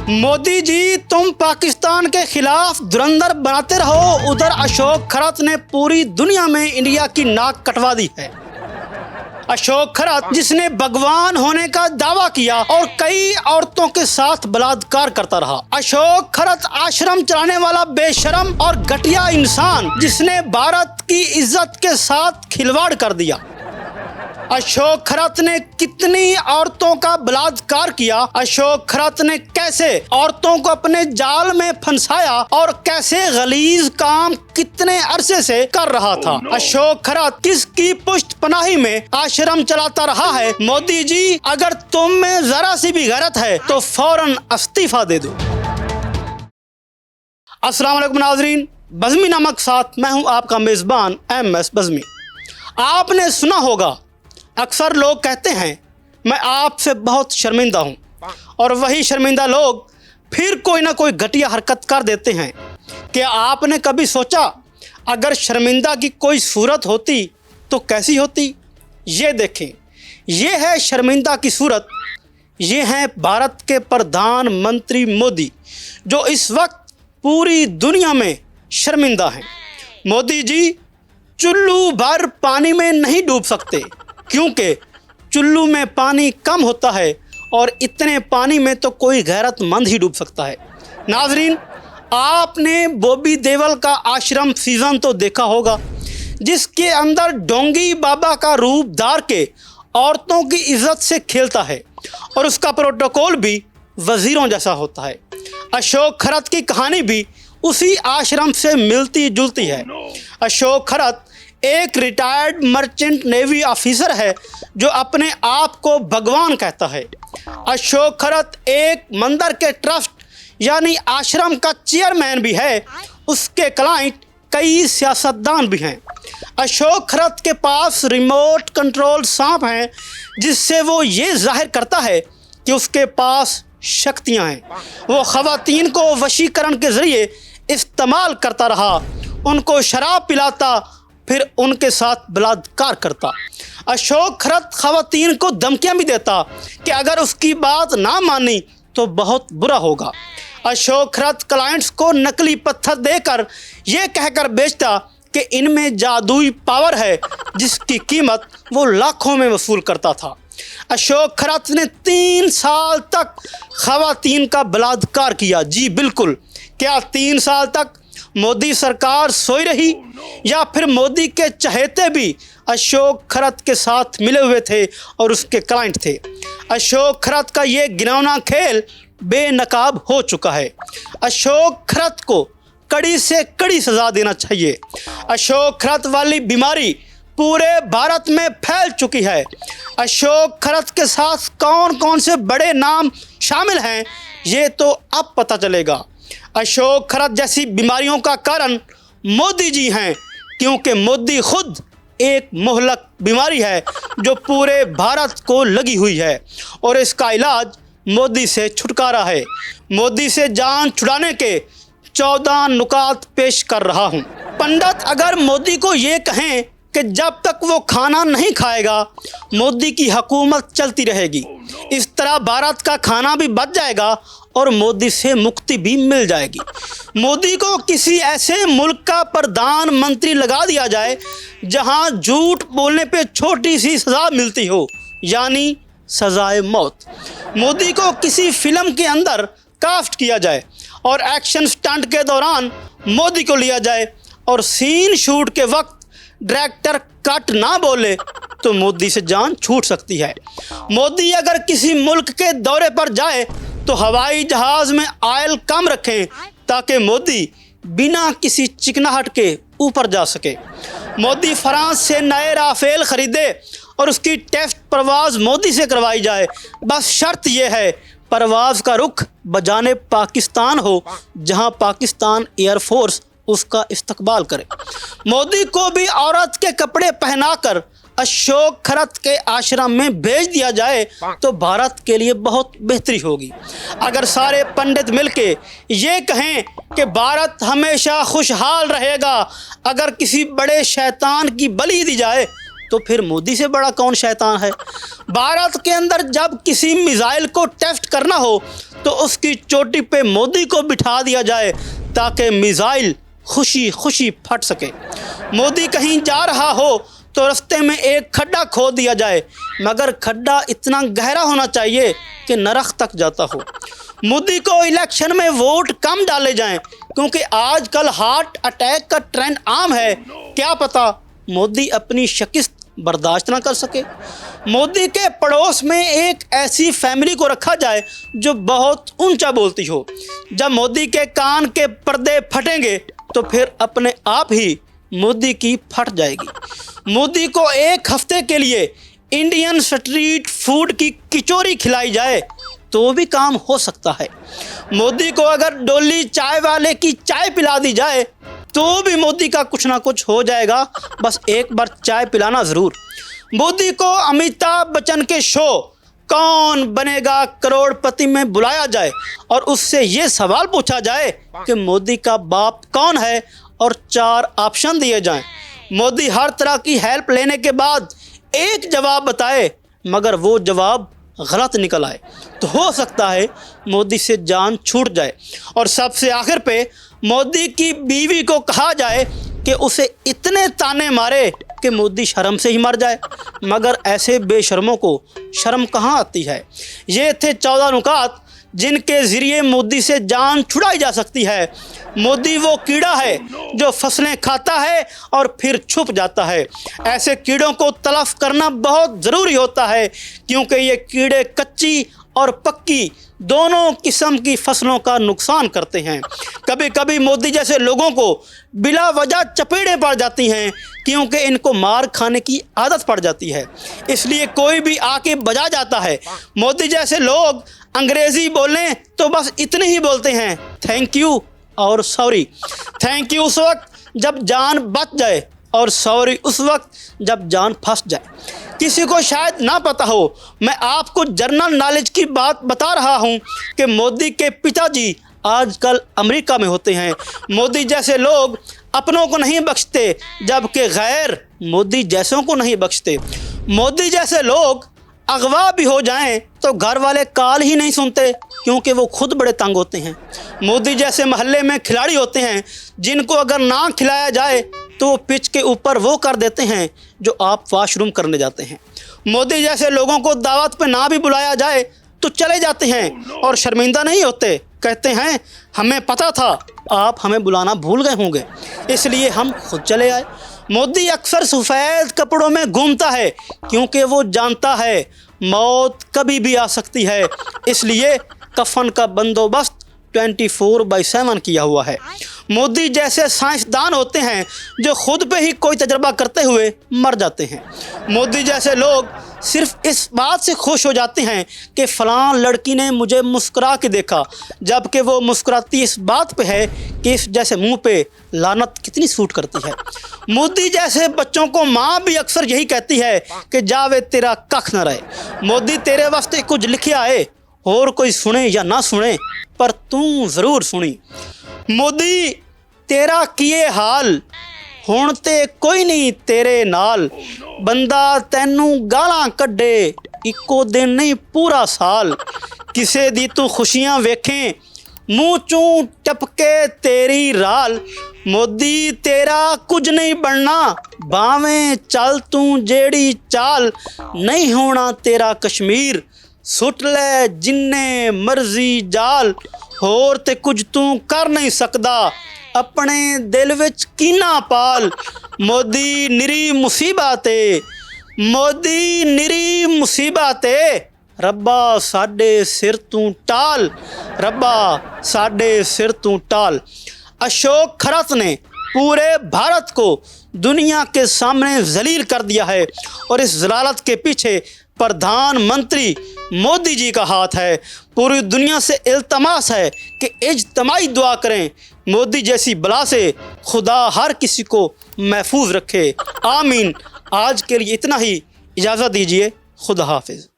मोदी जी, तुम पाकिस्तान के खिलाफ धुरंधर बनाते रहो। उधर अशोक खरत ने पूरी दुनिया में इंडिया की नाक कटवा दी है। अशोक खरत जिसने भगवान होने का दावा किया और कई औरतों के साथ बलात्कार करता रहा। अशोक खरत आश्रम चलाने वाला बेशरम और घटिया इंसान जिसने भारत की इज्जत के साथ खिलवाड़ कर दिया। अशोक खरत ने कितनी औरतों का बलात्कार किया, अशोक खरत ने कैसे औरतों को अपने जाल में फंसाया और कैसे गलीज काम कितने अरसे से कर रहा था। अशोक खरत किसकी पुष्टपनाही में आश्रम चलाता रहा है। मोदी जी, अगर तुम में जरा सी भी गैरत है तो फौरन इस्तीफा दे दो। अस्सलाम वालेकुम नाज़रीन, बज़मी नमक साथ मैं हूं आपका मेज़बान MS बज़मी। आपने सुना होगा, अक्सर लोग कहते हैं मैं आपसे बहुत शर्मिंदा हूं, और वही शर्मिंदा लोग फिर कोई ना कोई घटिया हरकत कर देते हैं। क्या आपने कभी सोचा अगर शर्मिंदा की कोई सूरत होती तो कैसी होती? ये देखें, ये है शर्मिंदा की सूरत। ये हैं भारत के प्रधानमंत्री मोदी, जो इस वक्त पूरी दुनिया में शर्मिंदा हैं। मोदी जी चुल्लू भर पानी में नहीं डूब सकते, क्योंकि चुल्लू में पानी कम होता है और इतने पानी में तो कोई गैरतमंद ही डूब सकता है। नाजरीन, आपने बॉबी देओल का आश्रम सीज़न तो देखा होगा, जिसके अंदर डोंगी बाबा का रूप धार के औरतों की इज्जत से खेलता है और उसका प्रोटोकॉल भी वजीरों जैसा होता है। अशोक खरत की कहानी भी उसी आश्रम से मिलती जुलती है। अशोक खरत एक रिटायर्ड मर्चेंट नेवी ऑफिसर है जो अपने आप को भगवान कहता है। अशोक खरत एक मंदिर के ट्रस्ट यानी आश्रम का चेयरमैन भी है। उसके क्लाइंट कई सियासतदान भी हैं। अशोक खरत के पास रिमोट कंट्रोल सांप हैं, जिससे वो ये जाहिर करता है कि उसके पास शक्तियां हैं। वो ख़वातीन को वशीकरण के ज़रिए इस्तेमाल करता रहा, उनको शराब पिलाता, फिर उनके साथ बलात्कार करता। अशोक खरत ख़वातीन को धमकियां भी देता कि अगर उसकी बात ना मानी तो बहुत बुरा होगा। अशोक खरत क्लाइंट्स को नकली पत्थर देकर यह कहकर बेचता कि इनमें जादुई पावर है, जिसकी कीमत वो लाखों में वसूल करता था। अशोक खरत ने 3 साल तक ख़वातीन का बलात्कार किया। जी बिल्कुल, क्या 3 साल तक मोदी सरकार सोई रही, या फिर मोदी के चहेते भी अशोक खरत के साथ मिले हुए थे और उसके क्लाइंट थे? अशोक खरत का ये घिनौना खेल बेनकाब हो चुका है। अशोक खरत को कड़ी से कड़ी सज़ा देना चाहिए। अशोक खरत वाली बीमारी पूरे भारत में फैल चुकी है। अशोक खरत के साथ कौन कौन से बड़े नाम शामिल हैं, ये तो अब पता चलेगा। अशोक खरत जैसी बीमारियों का कारण मोदी जी हैं, क्योंकि मोदी खुद एक मोहलक बीमारी है जो पूरे भारत को लगी हुई है, और इसका इलाज मोदी से छुटकारा है। मोदी से जान छुड़ाने के 14 नुकात पेश कर रहा हूँ। पंडित अगर मोदी को ये कहें कि जब तक वो खाना नहीं खाएगा मोदी की हुकूमत चलती रहेगी, इस तरह भारत का खाना भी बच जाएगा और मोदी से मुक्ति भी मिल जाएगी। मोदी को किसी ऐसे मुल्क का प्रधानमंत्री लगा दिया जाए जहां झूठ बोलने पे छोटी सी सज़ा मिलती हो, यानी सज़ाए मौत। मोदी को किसी फिल्म के अंदर कास्ट किया जाए और एक्शन स्टंट के दौरान मोदी को लिया जाए, और सीन शूट के वक्त डायरेक्टर कट ना बोले तो मोदी से जान छूट सकती है। मोदी अगर किसी मुल्क के दौरे पर जाए तो हवाई जहाज़ में ऑयल कम रखें, ताकि मोदी बिना किसी चिकनाहट के ऊपर जा सके। मोदी फ्रांस से नए राफेल ख़रीदे और उसकी टेस्ट परवाज़ मोदी से करवाई जाए। बस शर्त यह है, परवाज़ का रुख बजाने पाकिस्तान हो, जहां पाकिस्तान एयरफोर्स उसका इस्तकबाल करे। मोदी को भी औरत के कपड़े पहनाकर अशोक खरत के आश्रम में भेज दिया जाए तो भारत के लिए बहुत बेहतरी होगी। अगर सारे पंडित मिलके ये कहें कि भारत हमेशा खुशहाल रहेगा अगर किसी बड़े शैतान की बलि दी जाए, तो फिर मोदी से बड़ा कौन शैतान है। भारत के अंदर जब किसी मिसाइल को टेस्ट करना हो तो उसकी चोटी पे मोदी को बिठा दिया जाए ताकि मिसाइल खुशी खुशी फट सके। मोदी कहीं जा रहा हो तो रास्ते में एक खड्डा खोद दिया जाए, मगर खड्डा इतना गहरा होना चाहिए कि नरक तक जाता हो। मोदी को इलेक्शन में वोट कम डाले जाएं, क्योंकि आजकल हार्ट अटैक का ट्रेंड आम है। क्या पता मोदी अपनी शिकस्त बर्दाश्त ना कर सके। मोदी के पड़ोस में एक ऐसी फैमिली को रखा जाए जो बहुत ऊंचा बोलती हो। जब मोदी के कान के पर्दे फटेंगे तो फिर अपने आप ही मोदी की फट जाएगी। मोदी को एक हफ्ते के लिए इंडियन स्ट्रीट फूड की कचौरी खिलाई जाए तो भी काम हो सकता है। मोदी को अगर डोली चाय वाले की चाय पिला दी जाए तो भी मोदी का कुछ ना कुछ हो जाएगा। बस एक बार चाय पिलाना ज़रूर। मोदी को अमिताभ बच्चन के शो कौन बनेगा करोड़पति में बुलाया जाए और उससे ये सवाल पूछा जाए कि मोदी का बाप कौन है और 4 ऑप्शन दिए जाएं। मोदी हर तरह की हेल्प लेने के बाद एक जवाब बताए, मगर वो जवाब गलत निकल आए तो हो सकता है मोदी से जान छूट जाए। और सबसे आखिर पे मोदी की बीवी को कहा जाए कि उसे इतने ताने मारे कि मोदी शर्म से ही मर जाए, मगर ऐसे बेशर्मों को शर्म कहाँ आती है। ये थे 14 नुकात जिनके ज़रिए मोदी से जान छुड़ाई जा सकती है। मोदी वो कीड़ा है जो फसलें खाता है और फिर छुप जाता है। ऐसे कीड़ों को तलफ करना बहुत ज़रूरी होता है, क्योंकि ये कीड़े कच्ची और पक्की दोनों किस्म की फसलों का नुकसान करते हैं। कभी कभी मोदी जैसे लोगों को बिला वजह चपेड़े पड़ जाती हैं, क्योंकि इनको मार खाने की आदत पड़ जाती है, इसलिए कोई भी आके बजा जाता है। मोदी जैसे लोग अंग्रेज़ी बोलें तो बस इतने ही बोलते हैं, थैंक यू और सॉरी। थैंक यू उस वक्त जब जान बच जाए और सॉरी उस वक्त जब जान फंस जाए। किसी को शायद ना पता हो, मैं आपको जनरल नॉलेज की बात बता रहा हूं कि मोदी के पिताजी आजकल अमेरिका में होते हैं। मोदी जैसे लोग अपनों को नहीं बख्शते, जबकि गैर मोदी जैसों को नहीं बख्शते। मोदी जैसे लोग अगवा भी हो जाएं तो घर वाले कॉल ही नहीं सुनते, क्योंकि वो खुद बड़े तंग होते हैं। मोदी जैसे मोहल्ले में खिलाड़ी होते हैं जिनको अगर ना खिलाया जाए तो वो पिच के ऊपर वो कर देते हैं जो आप वॉशरूम करने जाते हैं। मोदी जैसे लोगों को दावत पे ना भी बुलाया जाए तो चले जाते हैं और शर्मिंदा नहीं होते, कहते हैं हमें पता था आप हमें बुलाना भूल गए होंगे, इसलिए हम खुद चले आए। मोदी अक्सर सफ़ेद कपड़ों में घूमता है, क्योंकि वो जानता है मौत कभी भी आ सकती है, इसलिए कफन का बंदोबस्त 24/7 किया हुआ है। मोदी जैसे साइंसदान होते हैं जो खुद पे ही कोई तजर्बा करते हुए मर जाते हैं। मोदी जैसे लोग सिर्फ इस बात से खुश हो जाते हैं कि फ़लाँ लड़की ने मुझे मुस्कुरा के देखा, जबकि वो मुस्कुराती इस बात पे है कि इस जैसे मुंह पे लानत कितनी सूट करती है। मोदी जैसे बच्चों को माँ भी अक्सर यही कहती है कि जावे तेरा कख न रहे। मोदी तेरे वास्ते कुछ लिखे आए, और कोई सुने या ना सुने पर तू ज़रूर सुनी। मोदी तेरा किए हाल हुण ते कोई नहीं तेरे नाल, बंदा तैनू गालां कड्डे इक्को दिन नहीं पूरा साल। किसे दी तू खुशियां वेखें मूँह चूं टपके तेरी राल। मोदी तेरा कुछ नहीं बनना भावें चल तू जेड़ी चाल, नहीं होना तेरा कश्मीर सुट ले जिन्ने मर्जी जाल। होर ते कुछ तू कर नहीं सकदा अपने दिल विच कीना पाल। मोदी निरी मुसीबत है, मोदी निरी मुसीबत है, रब्बा साडे सिर तू टाल, रब्बा साडे सिर तू टाल। अशोक खरत ने पूरे भारत को दुनिया के सामने जलील कर दिया है और इस जलालत के पीछे प्रधानमंत्री मोदी जी का हाथ है। पूरी दुनिया से इल्तमास है कि इज्तमाई दुआ करें, मोदी जैसी बला से खुदा हर किसी को महफूज रखे, आमीन। आज के लिए इतना ही, इजाज़त दीजिए, खुदा हाफिज़।